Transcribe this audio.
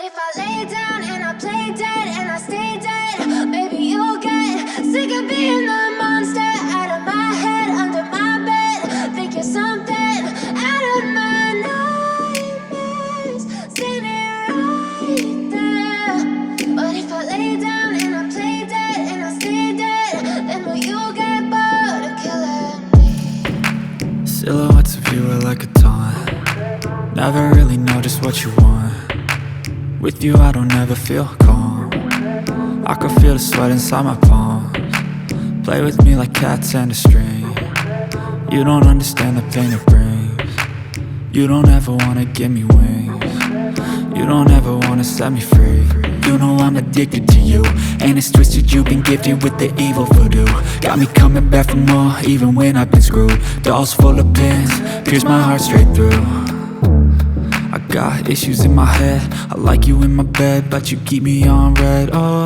if I lay down and I play dead and I stay dead, maybe you'll get sick of being the monster out of my head, under my bed. Think you're something out of my nightmares, standing right there. But if I lay down and I play dead and I stay dead, then will you get bored of killing me? Silhouettes of you are like a taunt. Never really know just what you want. With you I don't ever feel calm. I can feel the sweat inside my palms. Play with me like cats and a string. You don't understand the pain it brings. You don't ever wanna give me wings. You don't ever wanna set me free. You know I'm addicted to you, and it's twisted, you've been gifted with the evil voodoo. Got me coming back for more, even when I've been screwed. Dolls full of pins, pierce my heart straight through. I got issues in my head, I like you in my bed, but you keep me on red, oh.